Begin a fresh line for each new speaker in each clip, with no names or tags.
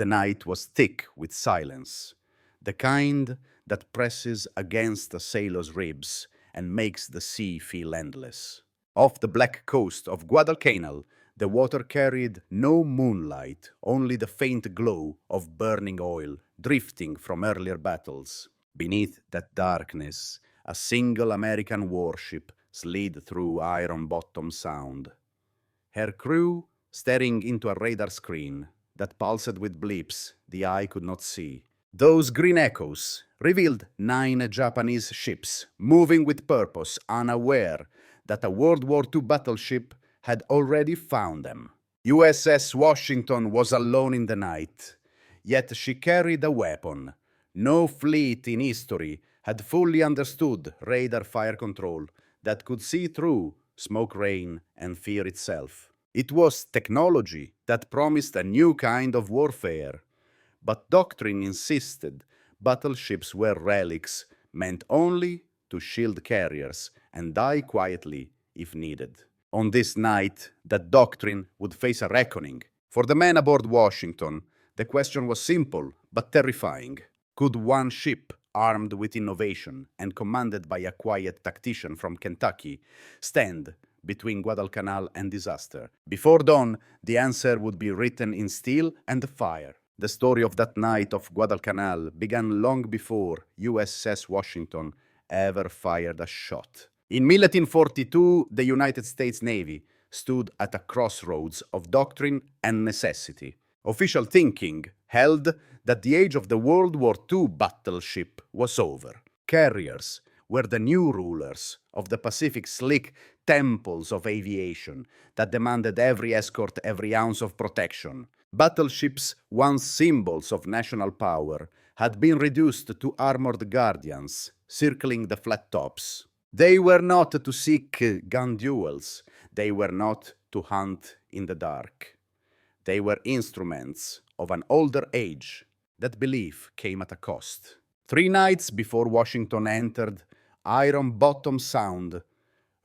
The night was thick with silence, the kind that presses against a sailor's ribs and makes the sea feel endless. Off the black coast of Guadalcanal, the water carried no moonlight, only the faint glow of burning oil drifting from earlier battles. Beneath that darkness, a single American warship slid through Iron Bottom Sound. Her crew staring into a radar screen that pulsed with blips the eye could not see. Those green echoes revealed 9 Japanese ships moving with purpose, unaware that a World War II battleship had already found them. USS Washington was alone in the night, yet she carried a weapon. No fleet in history had fully understood radar fire control that could see through smoke rain and fear itself. It was technology that promised a new kind of warfare, but doctrine insisted battleships were relics meant only to shield carriers and die quietly if needed. On this night, that doctrine would face a reckoning. For the men aboard Washington, the question was simple but terrifying. Could one ship, armed with innovation and commanded by a quiet tactician from Kentucky, stand between Guadalcanal and disaster? Before dawn, the answer would be written in steel and fire. The story of that night of Guadalcanal began long before USS Washington ever fired a shot. In 1842, the United States Navy stood at a crossroads of doctrine and necessity. Official thinking held that the age of the World War II battleship was over. Carriers were the new rulers of the Pacific's slick temples of aviation that demanded every escort, every ounce of protection. Battleships, once symbols of national power, had been reduced to armored guardians circling the flat tops. They were not to seek gun duels. They were not to hunt in the dark. They were instruments of an older age. That belief came at a cost. 3 nights before Washington entered Iron Bottom Sound,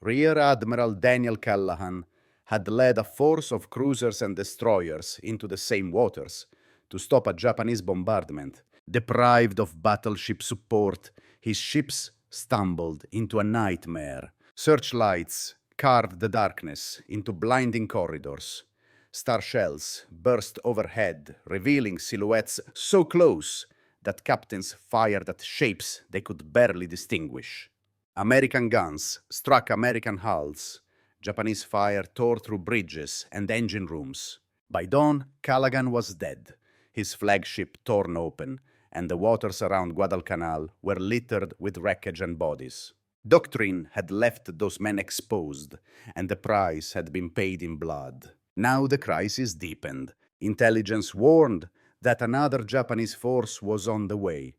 Rear Admiral Daniel Callahan had led a force of cruisers and destroyers into the same waters to stop a Japanese bombardment. Deprived of battleship support, his ships stumbled into a nightmare. Searchlights carved the darkness into blinding corridors. Star shells burst overhead, revealing silhouettes so close that captains fired at shapes they could barely distinguish. American guns struck American hulls. Japanese fire tore through bridges and engine rooms. By dawn, Callaghan was dead, his flagship torn open, and the waters around Guadalcanal were littered with wreckage and bodies. Doctrine had left those men exposed, and the price had been paid in blood. Now the crisis deepened. Intelligence warned that another Japanese force was on the way.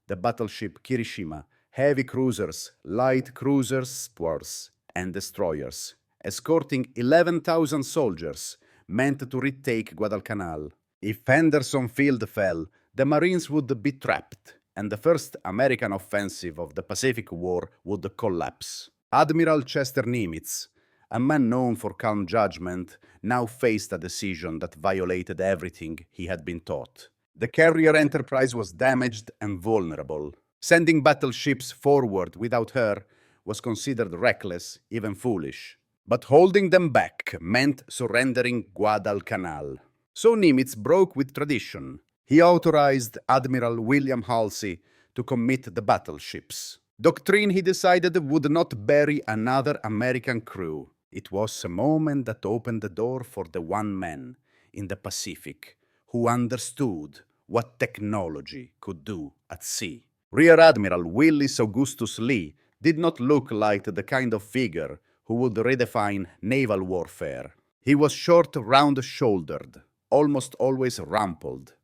The battleship Kirishima, heavy cruisers, light cruisers, wars, and destroyers, escorting 11,000 soldiers, meant to retake Guadalcanal. If Henderson Field fell, the Marines would be trapped, and the first American offensive of the Pacific War would collapse. Admiral Chester Nimitz, a man known for calm judgment, now faced a decision that violated everything he had been taught. The carrier enterprise was damaged and vulnerable. Sending battleships forward without her was considered reckless, even foolish. But holding them back meant surrendering Guadalcanal. So Nimitz broke with tradition. He authorized Admiral William Halsey to commit the battleships. Doctrine, he decided, would not bury another American crew. It was a moment that opened the door for the one man in the Pacific who understood what technology could do at sea. Rear Admiral Willis Augustus Lee did not look like the kind of figure who would redefine naval warfare. He was short, round-shouldered, almost always rumpled,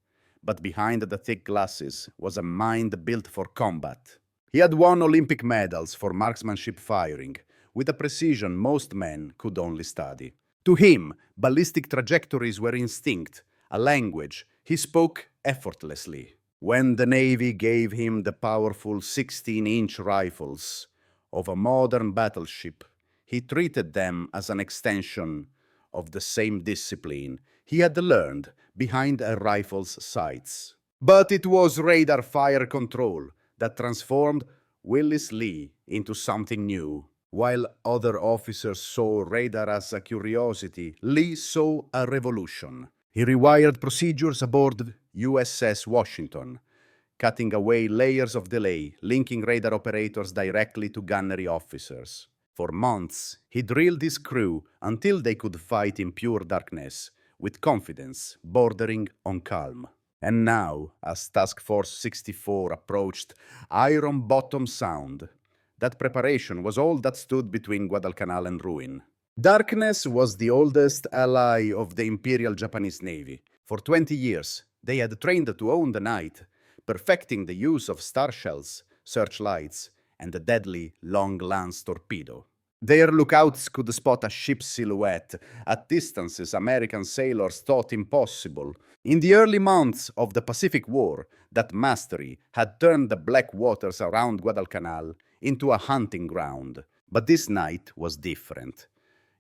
but behind the thick glasses was a mind built for combat. He had won Olympic medals for marksmanship firing, with a precision most men could only study. To him, ballistic trajectories were instinct, a language he spoke effortlessly. When the Navy gave him the powerful 16-inch rifles of a modern battleship, he treated them as an extension of the same discipline he had learned behind a rifle's sights. But it was radar fire control that transformed Willis Lee into something new. While other officers saw radar as a curiosity, Lee saw a revolution. He rewired procedures aboard USS Washington, cutting away layers of delay, linking radar operators directly to gunnery officers. For months, he drilled his crew until they could fight in pure darkness, with confidence bordering on calm. And now, as Task Force 64 approached Iron Bottom Sound, that preparation was all that stood between Guadalcanal and ruin. Darkness was the oldest ally of the Imperial Japanese Navy. For 20 years, they had trained to own the night, perfecting the use of star shells, searchlights, and the deadly long-lance torpedo. Their lookouts could spot a ship's silhouette at distances American sailors thought impossible. In the early months of the Pacific War, that mastery had turned the black waters around Guadalcanal into a hunting ground. But this night was different.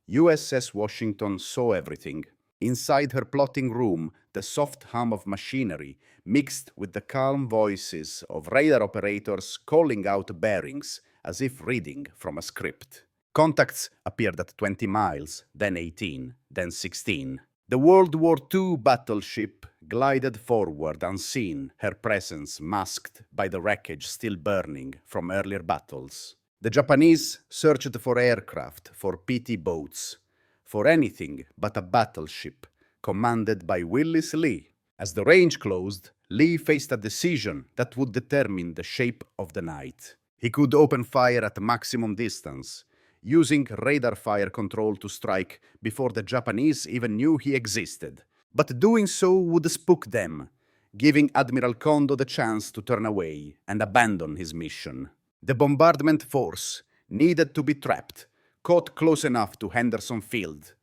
USS Washington saw everything. Inside her plotting room, the soft hum of machinery mixed with the calm voices of radar operators calling out bearings as if reading from a script. Contacts appeared at 20 miles, then 18, then 16. The World War II battleship glided forward unseen, her presence masked by the wreckage still burning from earlier battles. The Japanese searched for aircraft, for PT boats, for anything but a battleship commanded by Willis Lee. As the range closed, Lee faced a decision that would determine the shape of the night. He could open fire at maximum distance, using radar fire control to strike before the Japanese even knew he existed. But doing so would spook them, giving Admiral Kondo the chance to turn away and abandon his mission. The bombardment force needed to be trapped, caught close enough to Henderson Field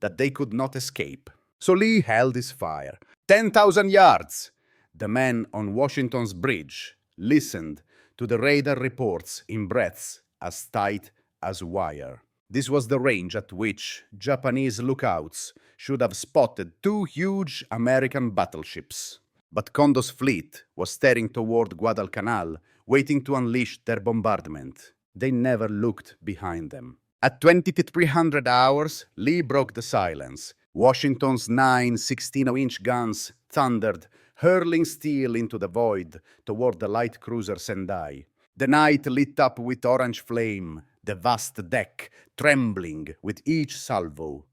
that they could not escape. So Lee held his fire. 10,000 yards! The men on Washington's bridge listened to the radar reports in breaths as tight as wire. This was the range at which Japanese lookouts should have spotted two huge American battleships. But Kondo's fleet was staring toward Guadalcanal, waiting to unleash their bombardment. They never looked behind them. At 2300 hours, Lee broke the silence. Washington's 9 16-inch guns thundered, hurling steel into the void toward the light cruiser Sendai. The night lit up with orange flame, the vast deck trembling with each salvo.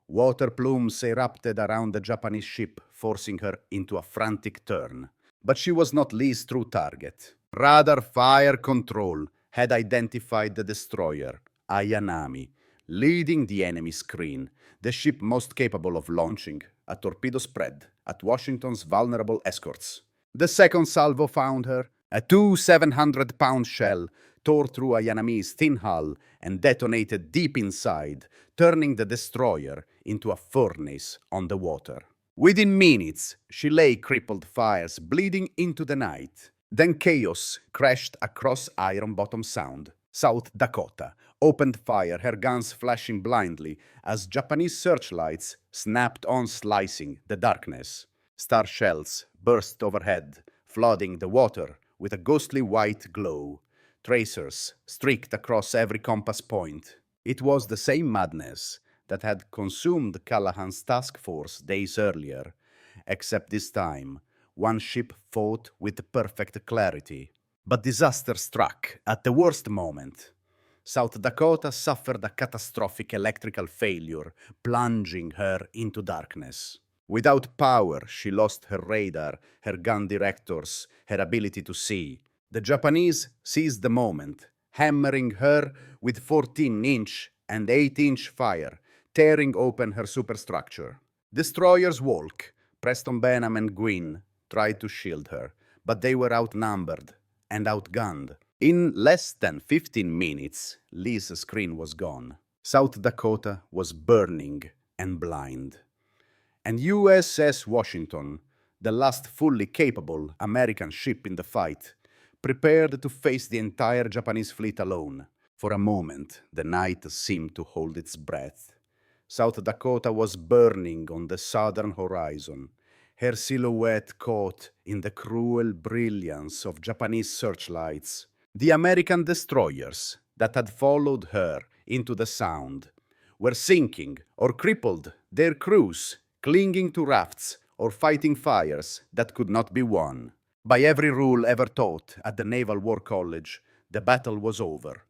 Water plumes erupted around the Japanese ship, forcing her into a frantic turn. But she was not Lee's true target. Radar fire control had identified the destroyer, Ayanami, leading the enemy screen, the ship most capable of launching a torpedo spread at Washington's vulnerable escorts. The second salvo found her. A 700-pound shell tore through Ayanami's thin hull and detonated deep inside, turning the destroyer into a furnace on the water. Within minutes, she lay crippled fires bleeding into the night. Then chaos crashed across Iron Bottom Sound. South Dakota opened fire, her guns flashing blindly as Japanese searchlights snapped on, slicing the darkness. Star shells burst overhead, flooding the water with a ghostly white glow. Tracers streaked across every compass point. It was the same madness that had consumed Callahan's task force days earlier, except this time, one ship fought with perfect clarity. But disaster struck at the worst moment. South Dakota suffered a catastrophic electrical failure, plunging her into darkness. Without power, she lost her radar, her gun directors, her ability to see. The Japanese seized the moment, hammering her with 14-inch and 8-inch fire, tearing open her superstructure. Destroyers Walk, Preston Benham and Gwynn tried to shield her, but they were outnumbered and outgunned. In less than 15 minutes, Lee's screen was gone. South Dakota was burning and blind. And USS Washington, the last fully capable American ship in the fight, prepared to face the entire Japanese fleet alone. For a moment, the night seemed to hold its breath. South Dakota was burning on the southern horizon, her silhouette caught in the cruel brilliance of Japanese searchlights. The American destroyers that had followed her into the Sound were sinking or crippled, their crews clinging to rafts or fighting fires that could not be won. By every rule ever taught at the Naval War College, the battle was over.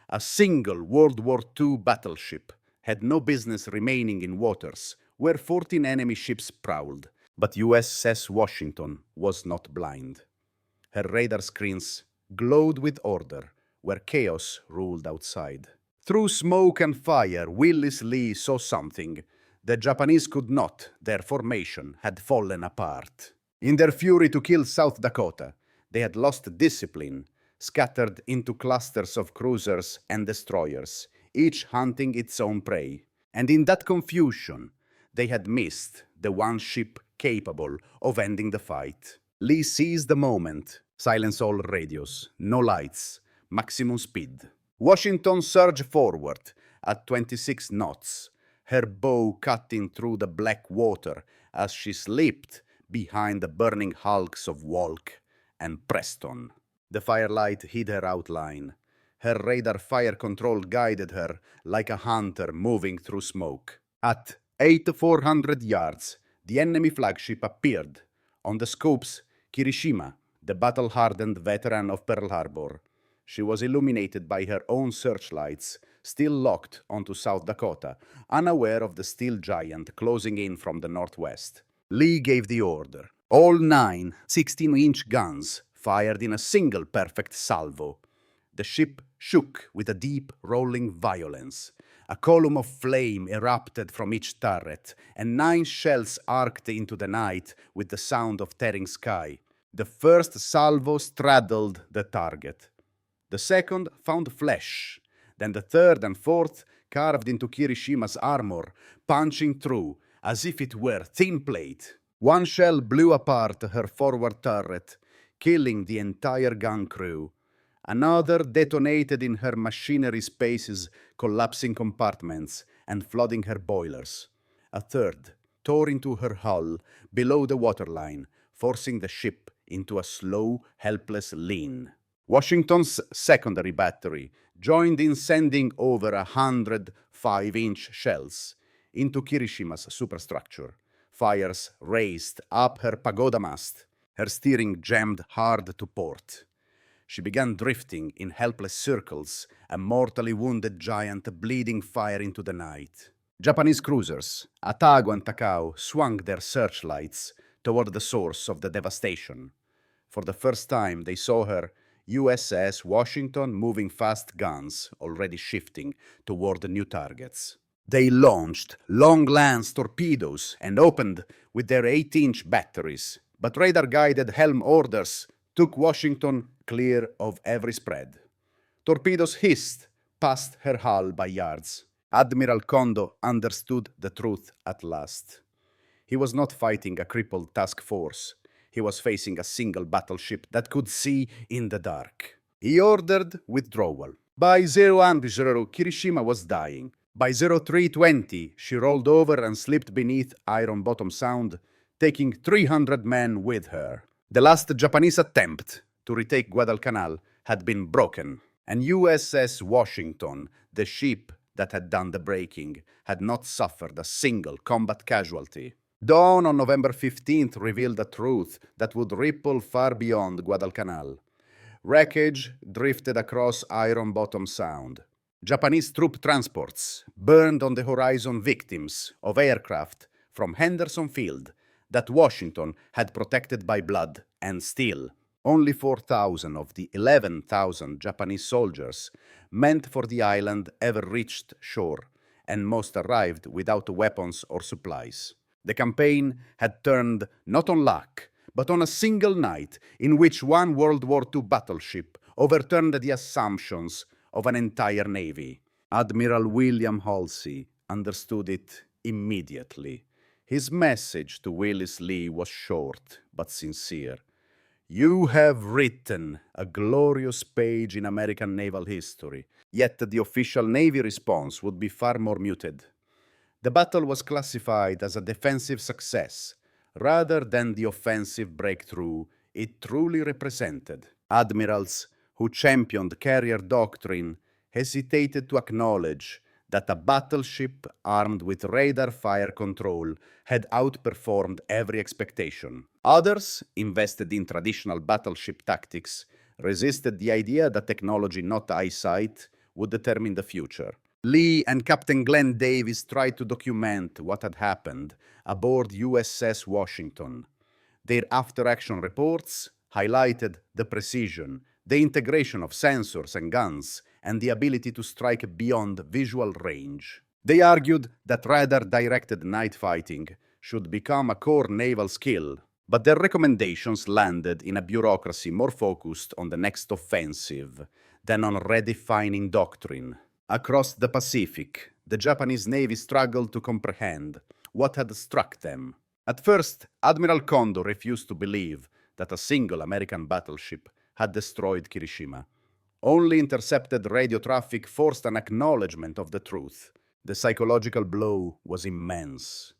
A single World War II battleship had no business remaining in waters where 14 enemy ships prowled. But USS Washington was not blind. Her radar screens glowed with order where chaos ruled outside. Through smoke and fire, Willis Lee saw something. The Japanese could not. Their formation had fallen apart. In their fury to kill South Dakota, they had lost discipline, scattered into clusters of cruisers and destroyers, each hunting its own prey. And in that confusion, they had missed the one ship capable of ending the fight. Lee seized the moment. Silence all radios, no lights, maximum speed. Washington surged forward at 26 knots, her bow cutting through the black water as she slipped behind the burning hulks of Walk and Preston. The firelight hid her outline. Her radar fire control guided her like a hunter moving through smoke. At 400 yards, the enemy flagship appeared. On the scopes, Kirishima, the battle-hardened veteran of Pearl Harbor. She was illuminated by her own searchlights, still locked onto South Dakota, unaware of the steel giant closing in from the northwest. Lee gave the order. All 9 16-inch guns fired in a single perfect salvo. The ship shook with a deep, rolling violence. A column of flame erupted from each turret, and 9 shells arced into the night with the sound of tearing sky. The first salvo straddled the target. The second found flesh. Then the third and fourth carved into Kirishima's armor, punching through as if it were thin plate. One shell blew apart her forward turret, killing the entire gun crew. Another detonated in her machinery spaces, collapsing compartments and flooding her boilers. A third tore into her hull below the waterline, forcing the ship into a slow, helpless lean. Washington's secondary battery joined in sending over 100 5-inch shells into Kirishima's superstructure. Fires raced up her pagoda mast. Her steering jammed hard to port. She began drifting in helpless circles, a mortally wounded giant bleeding fire into the night. Japanese cruisers, Atago and Takao, swung their searchlights toward the source of the devastation. For the first time, they saw her USS Washington moving fast guns, already shifting toward the new targets. They launched long-lance torpedoes and opened with their 8-inch batteries, but radar-guided helm orders took Washington clear of every spread. Torpedoes hissed past her hull by yards. Admiral Kondo understood the truth at last. He was not fighting a crippled task force. He was facing a single battleship that could see in the dark. He ordered withdrawal. By 0:00, Kirishima was dying. By 03:20, she rolled over and slipped beneath Iron Bottom Sound, taking 300 men with her. The last Japanese attempt to retake Guadalcanal had been broken, and USS Washington, the ship that had done the breaking, had not suffered a single combat casualty. Dawn on November 15th revealed a truth that would ripple far beyond Guadalcanal. Wreckage drifted across Iron Bottom Sound. Japanese troop transports burned on the horizon, victims of aircraft from Henderson Field that Washington had protected by blood and steel. Only 4,000 of the 11,000 Japanese soldiers meant for the island ever reached shore, and most arrived without weapons or supplies. The campaign had turned not on luck, but on a single night in which one World War II battleship overturned the assumptions of an entire navy. Admiral William Halsey understood it immediately. His message to Willis Lee was short but sincere. You have written a glorious page in American naval history, yet the official Navy response would be far more muted. The battle was classified as a defensive success, rather than the offensive breakthrough it truly represented. Admirals who championed carrier doctrine hesitated to acknowledge that a battleship armed with radar fire control had outperformed every expectation. Others, invested in traditional battleship tactics, resisted the idea that technology, not eyesight, would determine the future. Lee and Captain Glenn Davis tried to document what had happened aboard USS Washington. Their after-action reports highlighted the precision, the integration of sensors and guns, and the ability to strike beyond visual range. They argued that radar-directed night fighting should become a core naval skill, but their recommendations landed in a bureaucracy more focused on the next offensive than on redefining doctrine. Across the Pacific, the Japanese Navy struggled to comprehend what had struck them. At first, Admiral Kondo refused to believe that a single American battleship had destroyed Kirishima. Only intercepted radio traffic forced an acknowledgement of the truth. The psychological blow was immense.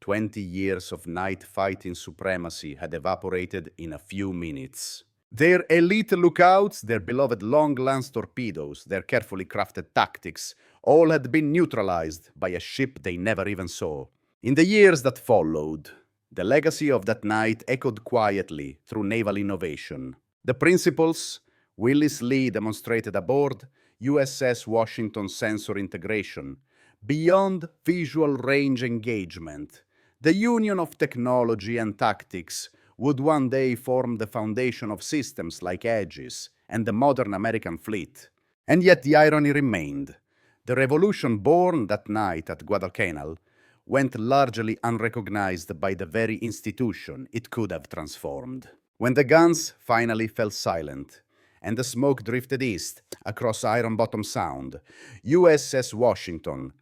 20 years of night fighting supremacy had evaporated in a few minutes. Their elite lookouts, their beloved long-lance torpedoes, their carefully crafted tactics, all had been neutralized by a ship they never even saw. In the years that followed, the legacy of that night echoed quietly through naval innovation. The principles Willis Lee demonstrated aboard USS Washington sensor integration, beyond visual range engagement, the union of technology and tactics would one day form the foundation of systems like Aegis and the modern American fleet. And yet the irony remained. The revolution born that night at Guadalcanal went largely unrecognized by the very institution it could have transformed. When the guns finally fell silent and the smoke drifted east across Iron Bottom Sound, USS Washington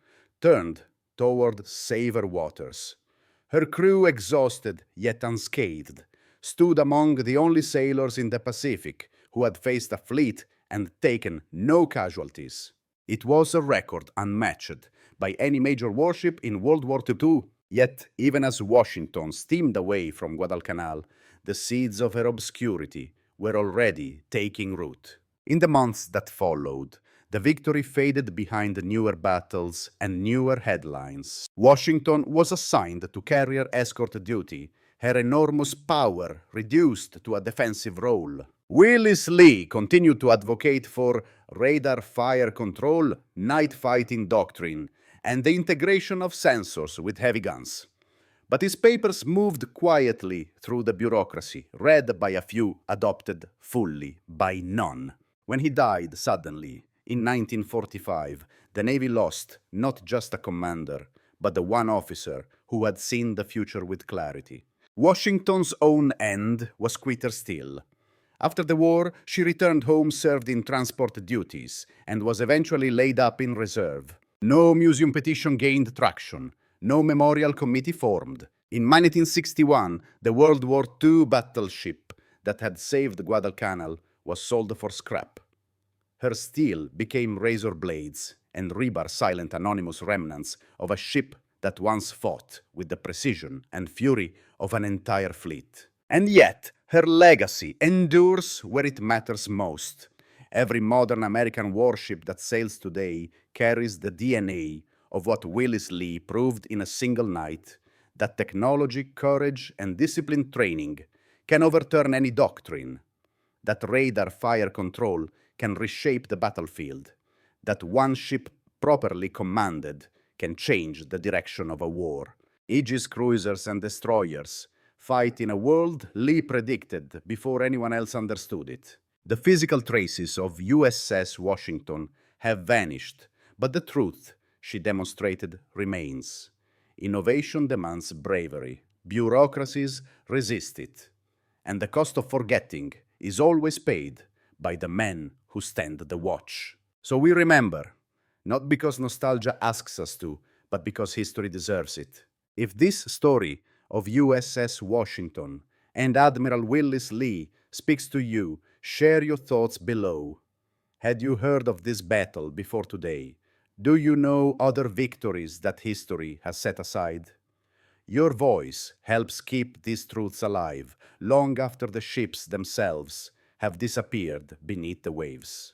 turned toward safer waters. Her crew, exhausted yet unscathed, stood among the only sailors in the Pacific who had faced a fleet and taken no casualties. It was a record unmatched by any major warship in World War II. Yet, even as Washington steamed away from Guadalcanal, the seeds of her obscurity were already taking root. In the months that followed, the victory faded behind newer battles and newer headlines. Washington was assigned to carrier escort duty, her enormous power reduced to a defensive role. Willis Lee continued to advocate for radar fire control, night fighting doctrine, and the integration of sensors with heavy guns. But his papers moved quietly through the bureaucracy, read by a few, adopted fully by none. When he died suddenly, in 1945, the Navy lost not just a commander, but the one officer who had seen the future with clarity. Washington's own end was quicker still. After the war, she returned home, served in transport duties, and was eventually laid up in reserve. No museum petition gained traction. No memorial committee formed. In 1961, the World War II battleship that had saved Guadalcanal was sold for scrap. Her steel became razor blades and rebar silent anonymous remnants of a ship that once fought with the precision and fury of an entire fleet. And yet, her legacy endures where it matters most. Every modern American warship that sails today carries the DNA of what Willis Lee proved in a single night, that technology, courage, and disciplined training can overturn any doctrine, that radar fire control can reshape the battlefield, that one ship properly commanded can change the direction of a war. Aegis cruisers and destroyers fight in a world Lee predicted before anyone else understood it. The physical traces of USS Washington have vanished, but the truth she demonstrated remains. Innovation demands bravery. Bureaucracies resist it. And the cost of forgetting is always paid by the men who stand the watch. So we remember, not because nostalgia asks us to, but because history deserves it. If this story of USS Washington and Admiral Willis Lee speaks to you, share your thoughts below. Had you heard of this battle before today? Do you know other victories that history has set aside? Your voice helps keep these truths alive long after the ships themselves have disappeared beneath the waves.